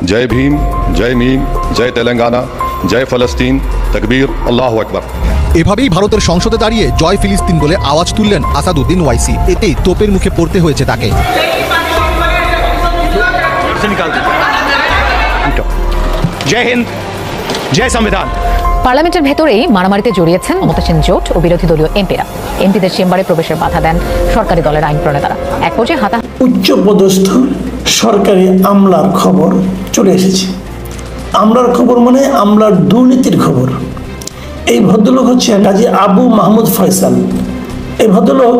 जय भीम, जय मीम, जय तेलंगाना, जय फलस्तीन, तकबीर, अल्लाहु আকবার। এভাবেই ভারতের সংসদে দাঁড়িয়ে জয় ফিলিস্তিন বলে আওয়াজ তুললেন আসাদুদ্দিন ওয়াইসি। এতেই তোপের মুখে পড়তে হয়েছে তাকে। জয় হিন্দ, জয় সংবিধান। পার্লামেন্টের ভেতরেই মারামারিতে জড়িয়েছেন মমতা সেন জোট ও বিরোধী দলীয় এমপিরা। এমপিদের চেম্বারে প্রবেশের বাধা দেন সরকারি দলের আইন প্রণেতারা। এক পর্যায়ে উচ্চপদস্থ সরকারি আমলার খবর চলে এসেছে। আমলার খবর মানে আমলার দুর্নীতির খবর। এই ভদ্রলোক হচ্ছে কাজী আবু মাহমুদ ফয়সাল। এই ভদ্রলোক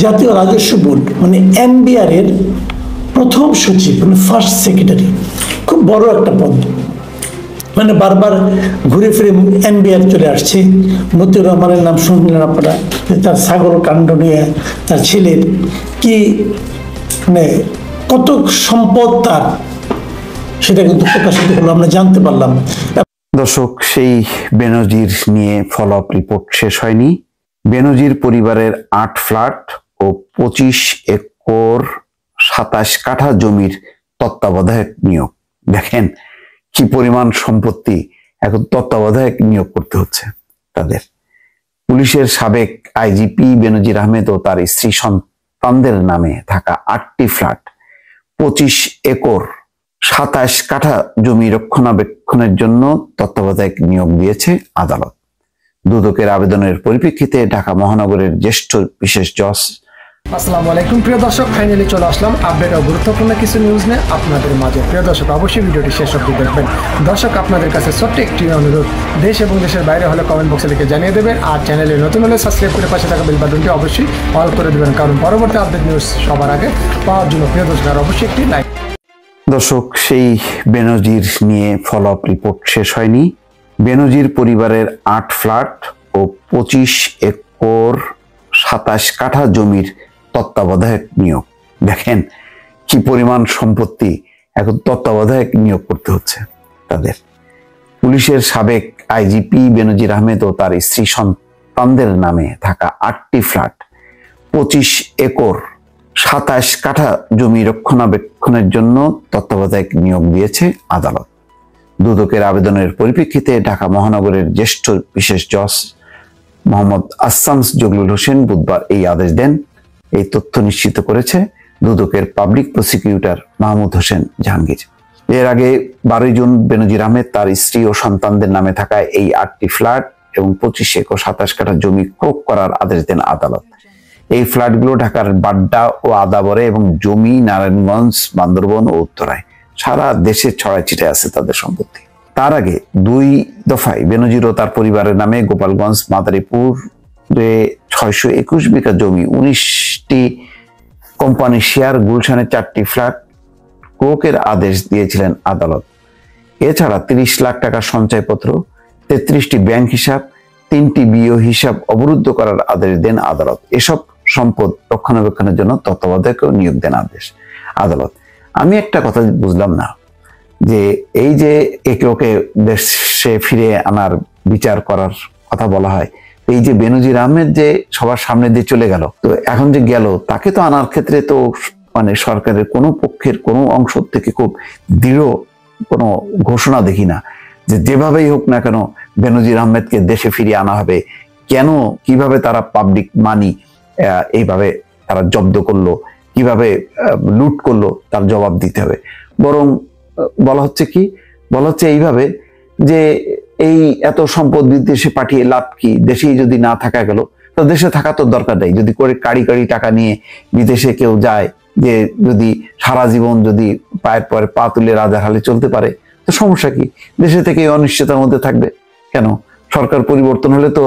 জাতীয় রাজস্ব বোর্ড মানে এনবিআর এর প্রথম সচিব মানে ফার্স্ট সেক্রেটারি। খুব বড় একটা পদ, মানে বারবার ঘুরে ফিরে এনবিআর চলে আসছে। মতিউর রহমানের নাম শুনলেন আপনারা, তার সাগর কাণ্ড নিয়ে তার ছেলের কি মানে কত সম্পদ তার, সেটা কিন্তু প্রকাশিত হলো, আমরা জানতে পারলাম। দর্শক, সেই বেনজির নিয়ে ফলো আপ রিপোর্ট শেষ হয়নি। বেনজির পরিবারের 8 ফ্ল্যাট ও 25 একর 27 কাঠা জমির তত্ত্বাবধায়ক নিয়োগ। দেখেন কি পরিমাণ সম্পত্তি, এখন তত্ত্বাবধায়ক নিয়োগ করতে হচ্ছে তাদের। পুলিশের সাবেক আইজিপি বেনজির আহমেদ ও তার স্ত্রী সন্তানদের নামে থাকা 8টি ফ্ল্যাট, 25 একর 27 কাঠা জমি রক্ষণাবেক্ষণের জন্য তত্ত্বাবধায়ক নিয়োগ দিয়েছে আদালত। দুদকের আবেদনের পরিপ্রেক্ষিতে ঢাকা মহানগরের জ্যেষ্ঠ বিশেষ জজ। আসসালামু আলাইকুম প্রিয় দর্শক, ফাইনালি চলে আসলাম আপডেট ও গুরুত্বপূর্ণ কিছু নিউজ নিয়ে আপনাদের মাঝে। প্রিয় দর্শক, অবশ্যই ভিডিওটি শেষ অবধি দেখবেন। দর্শক, আপনাদের কাছে ছোট্ট একটি অনুরোধ, দেশ এবং দেশের বাইরে হলে কমেন্ট বক্সে লিখে জানিয়ে দেবেন, আর চ্যানেলে নতুন হলে সাবস্ক্রাইব করে পাশে থাকা বেল বাটনটি অবশ্যই অল করে দেবেন, কারণ পরবর্তী আপডেট নিউজ সবার আগে পাওয়ার জন্য। প্রিয় দর্শক, আর অবশ্যই একটি লাইক। দর্শক, সেই বেনজির নিয়ে ফলো আপ রিপোর্ট শেষ হয়নি। বেনজির পরিবারের 8 ফ্ল্যাট ও 25 একর 27 কাঠা জমির তত্ত্বাবধায়ক নিয়োগ। দেখেন কি পরিমাণ সম্পত্তি, এখন তত্ত্বাবধায়ক নিয়োগ করতে হচ্ছে তাদের। পুলিশের সাবেক আইজিপি বেনজির আহমেদ ও তার স্ত্রী সন্তানদের নামে থাকা 8টি ফ্ল্যাট, 25 একর 27 কাঠা জমি রক্ষণাবেক্ষণের জন্য তত্ত্বাবধায়ক নিয়োগ দিয়েছে আদালত। দুদকের আবেদনের পরিপ্রেক্ষিতে ঢাকা মহানগরের জ্যেষ্ঠ বিশেষ জজ মোহাম্মদ আসামস জগলুল হোসেন বুধবার এই আদেশ দেন। এই তথ্য নিশ্চিত করেছে দুদকের পাবলিক প্রসিকিউটর মাহমুদ হোসেন জাহাঙ্গীর। এর আগে 12 জুন বেনজির আহমেদ তার স্ত্রী ও সন্তানদের নামে থাকা এই 8টি ফ্ল্যাট এবং 25 একর 27 কাঠা জমি ক্রয় করার আদেশ দেন আদালত। এই ফ্ল্যাটগুলো ঢাকার বাড্ডা ও আদাবরে এবং জমি নারায়ণগঞ্জ, বান্দরবন ও উত্তরায়, সারা দেশে ছড়ায় ছিটে আছে তাদের সম্পত্তি। তার আগে 2 দফায় বেনজির ও তার পরিবারের নামে গোপালগঞ্জ, মাদারীপুরে 621 বিঘা জমি, 19টি কোম্পানি শেয়ার, গুলশানে 4টি ফ্ল্যাট ক্রয়ের আদেশ দিয়েছিলেন আদালত। এছাড়া 30 লাখ টাকার সঞ্চয়পত্র, 33টি ব্যাংক হিসাব, 3টি বিও হিসাব অবরুদ্ধ করার আদেশ দেন আদালত। এসব সম্পদ রক্ষণাবেক্ষণের জন্য তত্ত্বাবধায়ক নিয়োগ দেন আদালত। আমি একটা কথা বুঝলাম না, যে এই যে একে ওকে দেশে ফিরে আনার বিচার করার কথা বলা হয়, এই যে বেনজির আহমেদ যে সবার সামনে দিয়ে চলে গেল, তো এখন যে গেল তাকে তো আনার ক্ষেত্রে তো মানে সরকারের কোনো পক্ষের কোনো অংশ থেকে খুব দৃঢ় কোনো ঘোষণা দেখি না, যে যেভাবেই হোক না কেন বেনজির আহমেদকে দেশে ফিরিয়ে আনা হবে। কেন, কিভাবে তারা পাবলিক মানি এইভাবে তারা জব্দ করলো, কিভাবে লুট করলো, তার জবাব দিতে হবে। বরং বলা হচ্ছে এইভাবে যে এই এত সম্পদ বিদেশে পাঠিয়ে লাভ কি, দেশেই যদি না থাকা গেল, তো দেশে থাকা তো দরকার নেই। যদি করে কাড়ি টাকা নিয়ে বিদেশে কেউ যায়, যে যদি সারা জীবন যদি পায়ের পরে পা তুলে রাজার হালে চলতে পারে, তো সমস্যা কি? দেশে থেকে অনিশ্চয়তার মধ্যে থাকবে কেন? সরকার পরিবর্তন হলে তো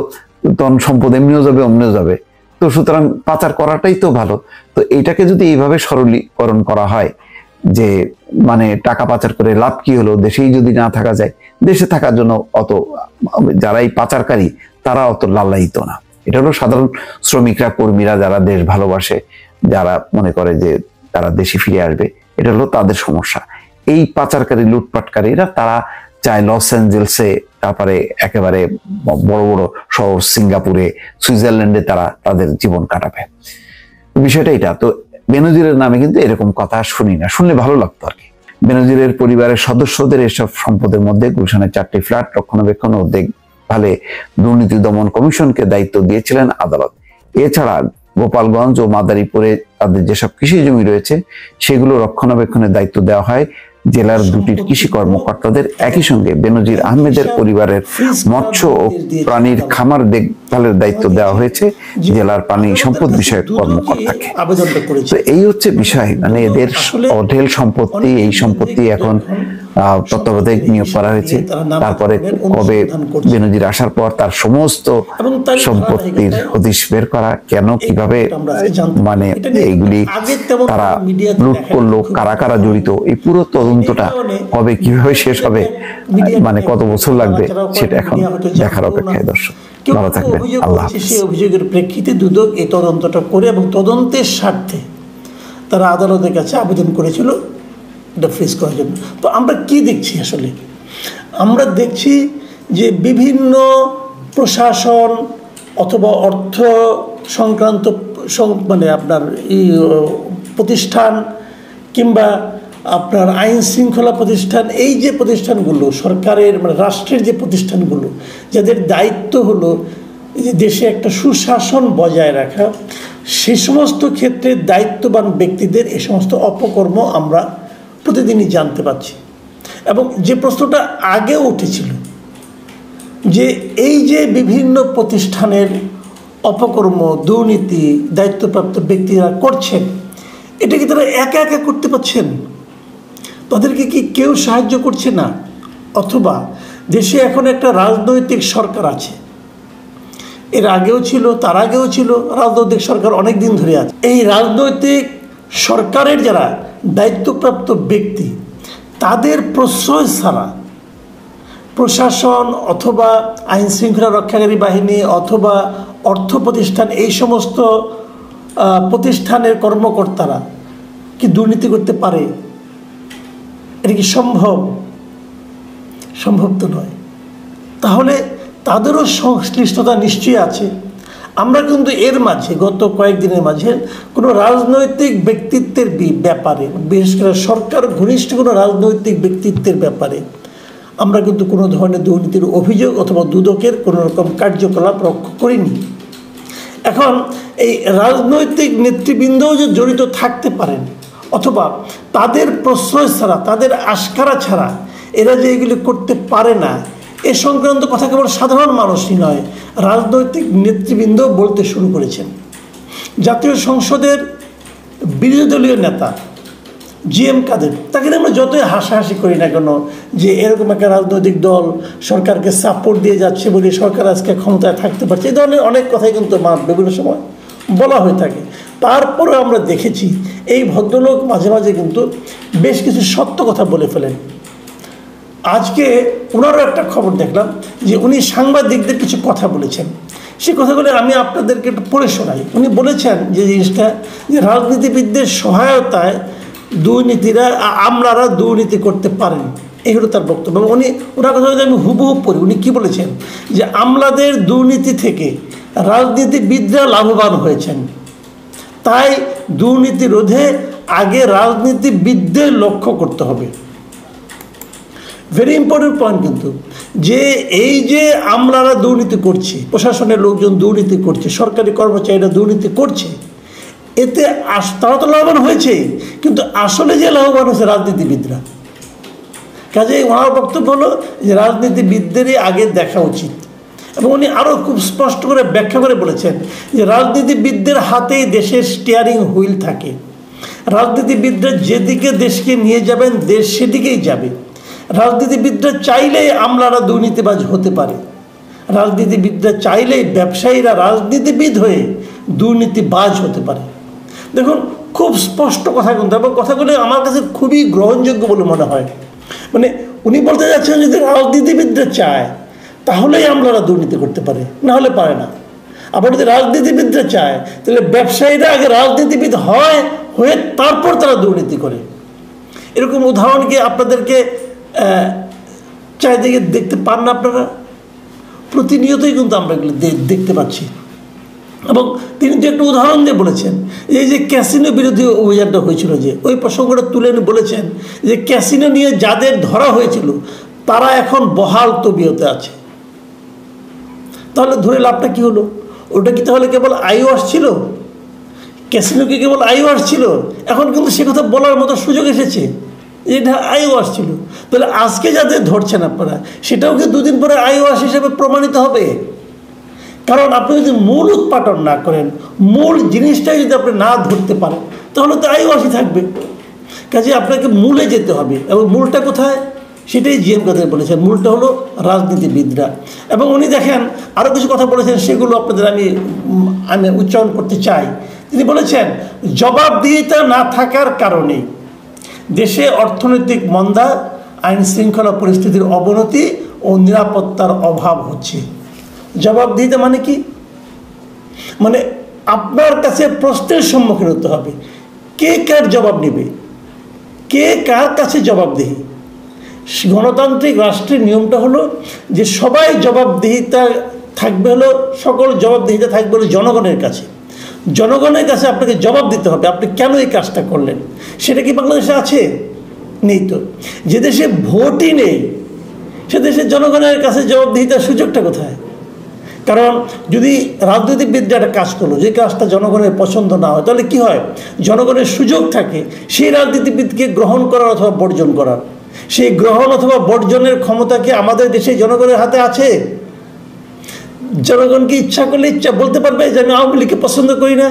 তখন সম্পদ এমনিও যাবে অমনিও যাবে, তো সুতরাং পাচার করাটাই তো ভালো। তো এইটাকে যদি এইভাবে সরলীকরণ করা হয়, যে মানে টাকা পাচার করে লাভ কি হলো, দেশেই যদি না থাকা যায়, দেশে থাকার জন্য অত যারা এই পাচারকারী তারা অত লালায়িত না। এটা হলো সাধারণ শ্রমিকরা, কর্মীরা যারা দেশ ভালোবাসে, যারা মনে করে যে তারা দেশে ফিরে আসবে, এটা হলো তাদের সমস্যা। এই পাচারকারী, লুটপাটকারীরা তারা চায় লস অ্যাঞ্জেলসে, তারপরে একেবারে বড় বড় শহর সিঙ্গাপুরে, সুইজারল্যান্ডে তারা তাদের জীবন কাটাবে। বিষয়টা এটা। তো বেনজিরের নামে কিন্তু এরকম কথা শুনি না, শুনলে ভালো লাগতো আর কি। বেনজিরের পরিবারের সদস্যদের এসব সম্পদের মধ্যে গুলশানের 4টি ফ্ল্যাট রক্ষণাবেক্ষণ ও দেখভালে দুর্নীতি দমন কমিশনকে দায়িত্ব দিয়েছিলেন আদালত। এছাড়া গোপালগঞ্জ ও মাদারীপুরে তাদের যেসব কৃষি জমি রয়েছে সেগুলো রক্ষণাবেক্ষণের দায়িত্ব দেওয়া হয় জেলার দুটির কৃষি কর্মকর্তাদের। একই সঙ্গে বেনজির আহমেদের পরিবারের মৎস্য ও প্রাণীর খামার দেখভালের দায়িত্ব দেওয়া হয়েছে জেলার পানি সম্পদ বিষয়ক কর্মকর্তাকে। তো এই হচ্ছে বিষয়, মানে এদের অঢেল সম্পত্তি, এই সম্পত্তি এখন তত্ত্বাবধায়ক নিয়োগ করা হয়েছে। তারপরে কবে বেনজির আসার পর তার সমস্ত সম্পত্তির হদিশ বের করা, কেন কিভাবে মানে এইগুলি তারা লুট করলো, কারা কারা জড়িত, এই পুরো তদন্তটা কবে কিভাবে শেষ হবে, মানে কত বছর লাগবে, সেটা এখন দেখার অপেক্ষায়। দর্শক ভালো থাকবেন, আল্লাহ হাফেজ। সেই অভিযোগের প্রেক্ষিতে দুদক এই তদন্তটা করে এবং তদন্তের স্বার্থে তারা আদালতের কাছে আবেদন করেছিল এটা ফ্রিজ করার জন্য। তো আমরা কি দেখছি আসলে? আমরা দেখছি যে বিভিন্ন প্রশাসন অথবা অর্থ সংক্রান্ত মানে আপনার এই প্রতিষ্ঠান কিংবা আপনার আইন শৃঙ্খলা প্রতিষ্ঠান, এই যে প্রতিষ্ঠানগুলো সরকারের মানে রাষ্ট্রের যে প্রতিষ্ঠানগুলো যাদের দায়িত্ব হলো যে দেশে একটা সুশাসন বজায় রাখা, সে সমস্ত ক্ষেত্রে দায়িত্ববান ব্যক্তিদের এই সমস্ত অপকর্ম আমরা প্রতিদিনই জানতে পাচ্ছি। এবং যে প্রশ্নটা আগেও উঠেছিল যে এই যে বিভিন্ন প্রতিষ্ঠানের অপকর্ম, দুর্নীতি দায়িত্বপ্রাপ্ত ব্যক্তিরা করছেন, এটা কি তারা একা একা করতে পারছেন? তাদেরকে কি কেউ সাহায্য করছে না? অথবা দেশে এখন একটা রাজনৈতিক সরকার আছে, এর আগেও ছিল, তার আগেও ছিল, রাজনৈতিক সরকার অনেক দিন ধরে আছে। এই রাজনৈতিক সরকারের যারা দায়িত্বপ্রাপ্ত ব্যক্তি, তাদের প্রশ্রয় ছাড়া প্রশাসন অথবা আইন শৃঙ্খলা রক্ষাকারী বাহিনী অথবা অর্থ প্রতিষ্ঠান, এই সমস্ত প্রতিষ্ঠানের কর্মকর্তারা কি দুর্নীতি করতে পারে? এটা কি সম্ভব? সম্ভব তো নয়। তাহলে তাদেরও সংশ্লিষ্টতা নিশ্চয়ই আছে। আমরা কিন্তু এর মাঝে গত কয়েকদিনের মাঝে কোনো রাজনৈতিক ব্যক্তিত্বের ব্যাপারে, বিশেষ করে সরকার ঘনিষ্ঠ কোনো রাজনৈতিক ব্যক্তিত্বের ব্যাপারে আমরা কিন্তু কোনো ধরনের দুর্নীতির অভিযোগ অথবা দুদকের কোনো রকম কার্যকলাপ লক্ষ্য করিনি। এখন এই রাজনৈতিক নেতৃবৃন্দও যে জড়িত থাকতে পারেন অথবা তাদের প্রশ্রয় ছাড়া, তাদের আশকারা ছাড়া এরা যে এগুলি করতে পারে না, এ সংক্রান্ত কথা কেবল সাধারণ মানুষই নয়, রাজনৈতিক নেতৃবৃন্দ বলতে শুরু করেছেন। জাতীয় সংসদের বিরোধী দলীয় নেতা জিএম কাদের, তাকে আমরা যতই হাসাহাসি করি না কেন যে এরকম একটা রাজনৈতিক দল সরকারকে সাপোর্ট দিয়ে যাচ্ছে বলে সরকার আজকে ক্ষমতায় থাকতে পারছে, এই ধরনের অনেক কথাই কিন্তু বিভিন্ন সময় বলা হয়ে থাকে। তারপরে আমরা দেখেছি এই ভদ্রলোক মাঝে মাঝে কিন্তু বেশ কিছু সত্য কথা বলে ফেলেন। আজকে ওনারও একটা খবর দেখলাম যে উনি সাংবাদিকদের কিছু কথা বলেছেন, সেই কথাগুলো আমি আপনাদেরকে একটু পড়ে শোনাই। উনি বলেছেন যে জিনিসটা, যে রাজনীতিবিদদের সহায়তায় দুর্নীতিরা আমলারা দুর্নীতি করতে পারেন, এই হলো তার বক্তব্য। ওনার কথা যদি আমি হুবহু পড়ি, উনি কী বলেছেন যে আমলাদের দুর্নীতি থেকে রাজনীতিবিদরা লাভবান হয়েছেন, তাই দুর্নীতি রোধে আগে রাজনীতিবিদদের লক্ষ্য করতে হবে। ভেরি ইম্পর্টেন্ট পয়েন্ট কিন্তু, যে এই যে আমলারা দুর্নীতি করছে, প্রশাসনের লোকজন দুর্নীতি করছে, সরকারি কর্মচারীরা দুর্নীতি করছে, এতে তারা তো লাভবান হয়েছে, কিন্তু আসলে যে লাভবান হয়েছে রাজনীতিবিদরা। কাজেই ওনার বক্তব্য হলো যে রাজনীতিবিদদেরই আগে দেখা উচিত। এবং উনি আরও খুব স্পষ্ট করে ব্যাখ্যা করে বলেছেন যে রাজনীতিবিদদের হাতেই দেশের স্টিয়ারিং হুইল থাকে, রাজনীতিবিদরা যেদিকে দেশকে নিয়ে যাবেন দেশ সেদিকেই যাবে। রাজনীতিবিদরা চাইলেই আমলারা দুর্নীতিবাজ হতে পারে, রাজনীতিবিদরা চাইলেই ব্যবসায়ীরা রাজনীতিবিদ হয়ে দুর্নীতিবাজ হতে পারে। দেখুন, খুব স্পষ্ট কথা কিন্তু, এবং কথাগুলো আমার কাছে খুবই গ্রহণযোগ্য বলে মনে হয়। মানে উনি বলতে যাচ্ছেন যদি রাজনীতিবিদরা চায় তাহলেই আমলারা দুর্নীতি করতে পারে, না হলে পারে না। আবার যদি রাজনীতিবিদরা চায় তাহলে ব্যবসায়ীরা আগে রাজনীতিবিদ হয়ে তারপর তারা দুর্নীতি করে। এরকম উদাহরণ কি আপনাদেরকে চারিদিকে দেখতে পান না? আপনারা প্রতিনিয়তই কিন্তু আমরা এগুলো দেখতে পাচ্ছি। এবং তিনি তো একটু উদাহরণ দিয়ে বলেছেন, এই যে ক্যাসিনো বিরোধী অভিযানটা হয়েছিল, যে ওই প্রসঙ্গটা তুলে এনে বলেছেন যে ক্যাসিনো নিয়ে যাদের ধরা হয়েছিল তারা এখন বহাল তবিয়তে আছে। তাহলে ধরে লাভটা কি হলো? ওটা কি তাহলে কেবল আইওয়াশ ছিল? ক্যাসিনো কি কেবল আইওয়াশ ছিল? এখন কিন্তু সে কথা বলার মতো সুযোগ এসেছে, এটা আইওয়াশ ছিল। তাহলে আজকে যাদের ধরছেন আপনারা, সেটাও কি দুদিন পরে আইওয়াশ হিসেবে প্রমাণিত হবে? কারণ আপনি যদি মূল উৎপাদন না করেন, মূল জিনিসটাই যদি আপনি না ধরতে পারেন, তাহলে তো আইওয়াশই থাকবে। কাজে আপনাকে মূলে যেতে হবে, এবং মূলটা কোথায় সেটাই জিএম কাদের বলেছেন। মূলটা হলো রাজনীতিবিদরা। এবং উনি দেখেন আরও কিছু কথা বলেছেন, সেগুলো আপনাদের আমি উচ্চারণ করতে চাই। তিনি বলেছেন, জবাবদিহিতা না থাকার কারণে দেশে অর্থনৈতিক মন্দা, আইন শৃঙ্খলা পরিস্থিতির অবনতি ও নিরাপত্তার অভাব হচ্ছে। জবাবদিহিতা মানে কি? মানে আপনার কাছে প্রশ্নের সম্মুখীন হতে হবে, কে কার জবাব নেবে, কে কার কাছে জবাবদিহি। গণতান্ত্রিক রাষ্ট্রের নিয়মটা হলো যে সবাই জবাবদিহিতা থাকবে, হলো সকল জবাবদিহিতা থাকবে হলো জনগণের কাছে। জনগণের কাছে আপনাকে জবাব দিতে হবে, আপনি কেন এই কাজটা করলেন। সেটা কি বাংলাদেশে আছে? নেই তো। যে দেশে ভোটই নেই, সে দেশের জনগণের কাছে জবাবদিহিতার সুযোগটা কোথায়? কারণ যদি রাজনীতিবিদরা একটা কাজ করলো, যে কাজটা জনগণের পছন্দ না হয়, তাহলে কি হয়? জনগণের সুযোগ থাকে সেই রাজনীতিবিদকে গ্রহণ করার অথবা বর্জন করার। সেই গ্রহণ অথবা বর্জনের ক্ষমতা কি আমাদের দেশে জনগণের হাতে আছে? জনগণকে ইচ্ছা করলে ইচ্ছা বলতে পারবে যে আমি আওয়ামী লীগকে পছন্দ করি না।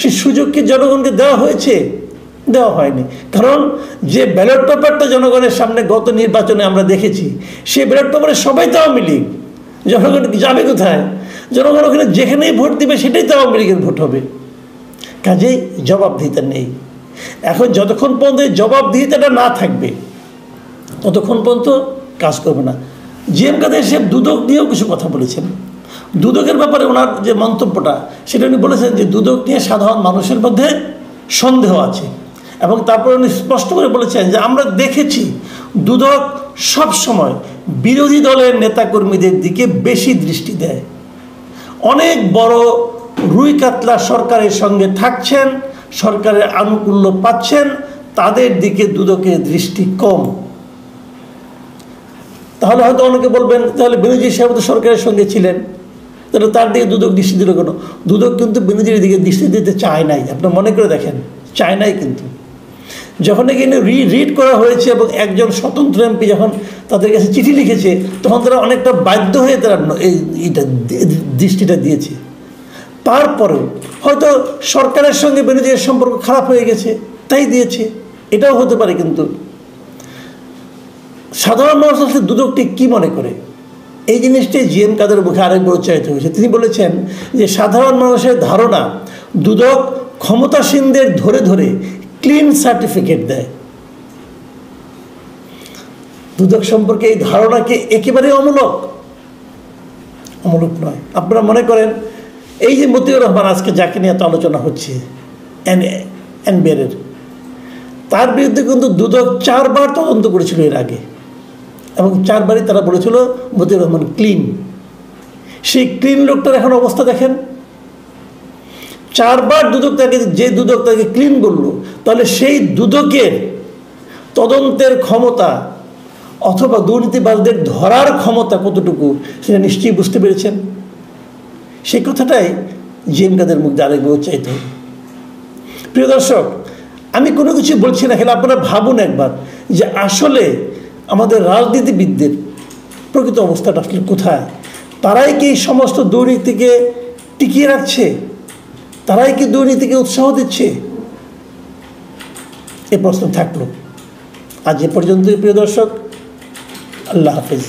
সেই সুযোগ কি জনগণকে দেওয়া হয়েছে? দেওয়া হয়নি। কারণ যে ব্যালট পেপারটা জনগণের সামনে গত নির্বাচনে আমরা দেখেছি, সেই ব্যালট পেপারে সবাই তো আওয়ামী লীগ। জনগণ যাবে কোথায়? জনগণ ওখানে যেখানেই ভোট দিবে সেটাই তো আওয়ামী লীগের ভোট হবে। কাজেই জবাবদিহিতা নেই। এখন যতক্ষণ পর্যন্ত জবাবদিহিতাটা না থাকবে, ততক্ষণ পর্যন্ত কাজ করবে না। জিএম কাদের সাহেব দুদক নিয়েও কিছু কথা বলেছেন। দুদকের ব্যাপারে ওনার যে মন্তব্যটা, সেটা উনি বলেছেন যে দুদক নিয়ে সাধারণ মানুষের মধ্যে সন্দেহ আছে। এবং তারপরে উনি স্পষ্ট করে বলেছেন যে আমরা দেখেছি দুদক সবসময় বিরোধী দলের নেতাকর্মীদের দিকে বেশি দৃষ্টি দেয়। অনেক বড় রুই কাতলা সরকারের সঙ্গে থাকছেন, সরকারের আনুকূল্য পাচ্ছেন, তাদের দিকে দুদকের দৃষ্টি কম। তাহলে হয়তো অনেকে বলবেন, তাহলে বেনজির সাহেব তো সরকারের সঙ্গে ছিলেন, তাহলে তার দিকে দুদক দৃষ্টি দিল কেন? দুদক কিন্তু বেনজিরের দিকে দৃষ্টি দিতে চায় নাই। আপনার মনে করে দেখেন, চায় নাই। কিন্তু যখন এখানে রিড করা হয়েছে এবং একজন স্বতন্ত্র এমপি যখন তাদের কাছে চিঠি লিখেছে, তখন তারা অনেকটা বাধ্য হয়ে তারা এইটা দৃষ্টিটা দিয়েছে। তারপরেও হয়তো সরকারের সঙ্গে বেনজিরের সম্পর্ক খারাপ হয়ে গেছে, তাই দিয়েছে, এটাও হতে পারে। কিন্তু সাধারণ মানুষ আসলে দুদকটি কী মনে করে, এই জিনিসটাই জিএম কাদের মুখে আরেকবার উচ্চারিত হয়েছে। তিনি বলেছেন যে সাধারণ মানুষের ধারণা দুদক ক্ষমতাসীনদের ধরে ধরে ক্লিন সার্টিফিকেট দেয়। দুদক সম্পর্কে এই ধারণাকে একেবারে অমূলক নয়। আপনারা মনে করেন এই যে মতিউর রহমান, আজকে যাকে নিয়ে এত আলোচনা হচ্ছে, এনবিআরের, তার বিরুদ্ধে কিন্তু দুদক 4 বার তদন্ত করেছিল এর আগে, এবং 4 বারই তারা বলেছিল মতিউর রহমান ক্লিন। সেই ক্লিন লোকটার এখন অবস্থা দেখেন। 4 বার দুদক তাকে, যে দুদক তাকে ক্লিন বললো, তাহলে সেই দুদকের তদন্তের ক্ষমতা অথবা দুর্নীতিবাজদের ধরার ক্ষমতা কতটুকু সেটা নিশ্চয়ই বুঝতে পেরেছেন। সেই কথাটাই জিএম কাদের মুখ দিয়ে আরেকবার উচ্চারিত হয়। প্রিয় দর্শক, আমি কোনো কিছু বলছি না, খেলে আপনারা ভাবুন একবার যে আসলে আমাদের রাজনীতিবিদদের প্রকৃত অবস্থাটা আসলে কোথায়। তারাই কি সমস্ত দুর্নীতিকে টিকিয়ে রাখছে? তারাই কি দুর্নীতিকে উৎসাহ দিচ্ছে? এ প্রশ্ন থাকলো। আজ এ পর্যন্তই প্রিয় দর্শক, আল্লাহ হাফেজ।